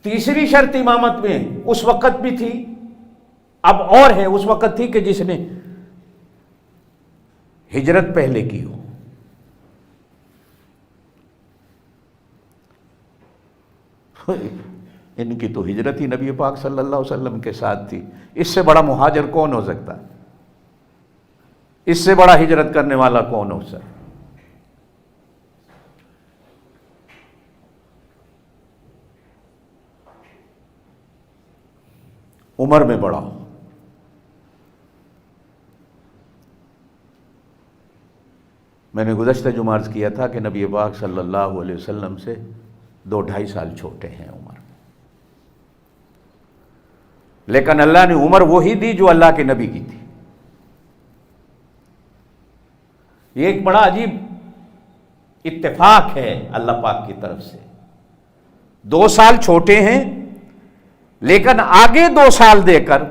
تیسری شرط امامت میں اس وقت بھی تھی، اب اور ہے، اس وقت تھی کہ جس نے ہجرت پہلے کی ہو۔ ان کی تو ہجرت ہی نبی پاک صلی اللہ علیہ وسلم کے ساتھ تھی، اس سے بڑا مہاجر کون ہو سکتا ہے؟ اس سے بڑا ہجرت کرنے والا کون ہو سکتا؟ عمر میں بڑا ہو۔ میں نے گزشتہ جمعہ عرض کیا تھا کہ نبی پاک صلی اللہ علیہ وسلم سے 2-2.5 سال چھوٹے ہیں عمر، لیکن اللہ نے عمر وہی دی جو اللہ کے نبی کی تھی۔ یہ ایک بڑا عجیب اتفاق ہے اللہ پاک کی طرف سے، 2 سال چھوٹے ہیں لیکن آگے 2 سال دے کر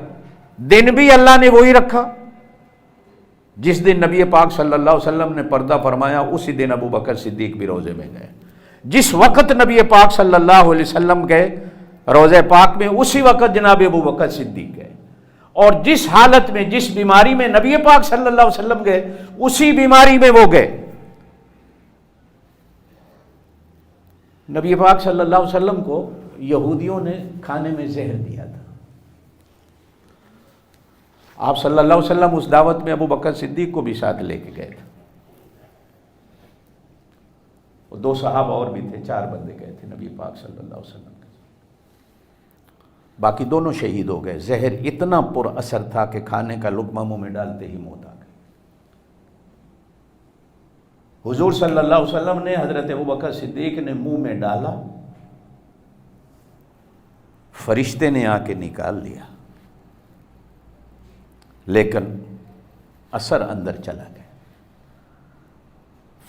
دن بھی اللہ نے وہی رکھا۔ جس دن نبی پاک صلی اللہ علیہ وسلم نے پردہ فرمایا اسی دن ابو بکر صدیق بھی روزے میں گئے۔ جس وقت نبی پاک صلی اللہ علیہ وسلم گئے روزے پاک میں، اسی وقت جناب ابو بکر صدیق گئے، اور جس حالت میں جس بیماری میں نبی پاک صلی اللہ علیہ وسلم گئے اسی بیماری میں وہ گئے۔ نبی پاک صلی اللہ علیہ وسلم کو یہودیوں نے کھانے میں زہر دیا تھا۔ آپ صلی اللہ علیہ وسلم اس دعوت میں ابو بکر صدیق کو بھی ساتھ لے کے گئے تھے، 2 صحابہ اور بھی تھے، 4 بندے گئے تھے نبی پاک صلی اللہ علیہ وسلم کے، باقی دونوں شہید ہو گئے۔ زہر اتنا پر اثر تھا کہ کھانے کا لقمہ منہ میں ڈالتے ہی موت آ گئی۔ حضور صلی اللہ علیہ وسلم نے حضرت ابو بکر صدیق نے منہ میں ڈالا، فرشتے نے آ کے نکال لیا، لیکن اثر اندر چلا گیا۔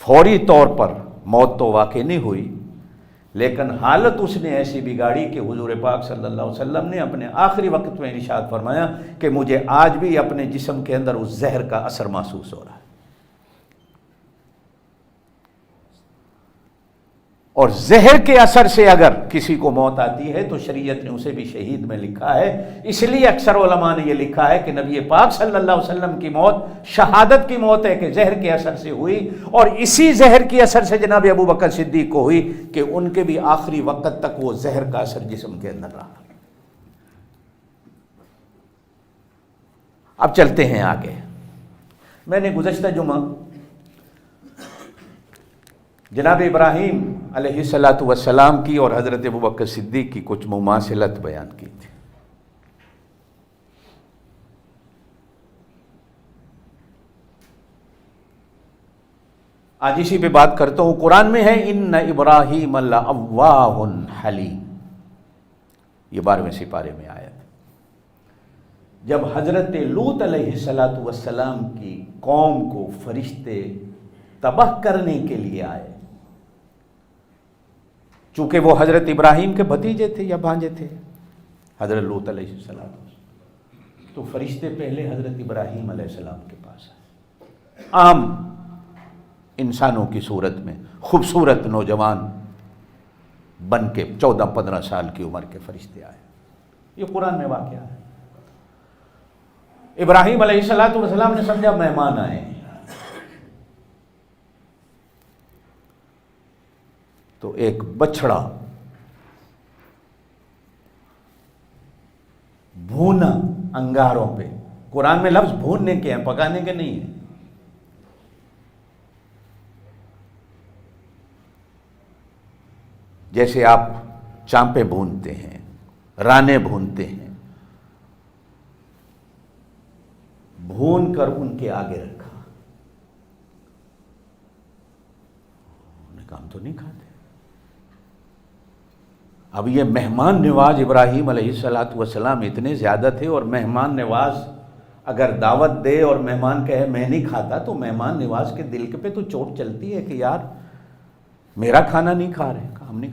فوری طور پر موت تو واقع نہیں ہوئی، لیکن حالت اس نے ایسی بگاڑی کہ حضور پاک صلی اللہ علیہ وسلم نے اپنے آخری وقت میں ارشاد فرمایا کہ مجھے آج بھی اپنے جسم کے اندر اس زہر کا اثر محسوس ہو رہا ہے۔ اور زہر کے اثر سے اگر کسی کو موت آتی ہے تو شریعت نے اسے بھی شہید میں لکھا ہے۔ اس لیے اکثر علماء نے یہ لکھا ہے کہ نبی پاک صلی اللہ علیہ وسلم کی موت شہادت کی موت ہے کہ زہر کے اثر سے ہوئی، اور اسی زہر کے اثر سے جناب ابو بکر صدیق کو ہوئی کہ ان کے بھی آخری وقت تک وہ زہر کا اثر جسم کے اندر رہا۔ اب چلتے ہیں آگے۔ میں نے گزشتہ جمعہ جناب ابراہیم علیہ السلام کی اور حضرت ابو بکر صدیق کی کچھ مماثلت بیان کی تھی۔ آج اسی پہ بات کرتا ہوں۔ قرآن میں ہے ان ابراہیم لأواہ حلیم، یہ 12ویں سپارے میں آیت۔ جب حضرت لوط علیہ السلام کی قوم کو فرشتے تباہ کرنے کے لیے آئے، چونکہ وہ حضرت ابراہیم کے بھتیجے تھے یا بھانجے تھے حضرت لوط علیہ السلام، تو فرشتے پہلے حضرت ابراہیم علیہ السلام کے پاس آئے، عام انسانوں کی صورت میں، خوبصورت نوجوان بن کے 14-15 سال کی عمر کے فرشتے آئے۔ یہ قرآن میں واقعہ ہے۔ ابراہیم علیہ السلام نے سمجھا مہمان آئے ہیں، تو ایک بچڑا بھونا انگاروں پہ، قرآن میں لفظ بھوننے کے ہیں، پکانے کے نہیں ہیں، جیسے آپ چانپے بھونتے ہیں، رانے بھونتے ہیں، بھون کر ان کے آگے رکھا۔ انہوں نے کہا ہم تو نہیں کھاتے۔ اب یہ مہمان نواز ابراہیم علیہ السلام اتنے زیادہ تھے، اور مہمان نواز اگر دعوت دے اور مہمان کہے میں نہیں کھاتا، تو مہمان نواز کے دل پہ تو چوٹ چلتی ہے کہ یار میرا کھانا نہیں کھا رہے، ہم نہیں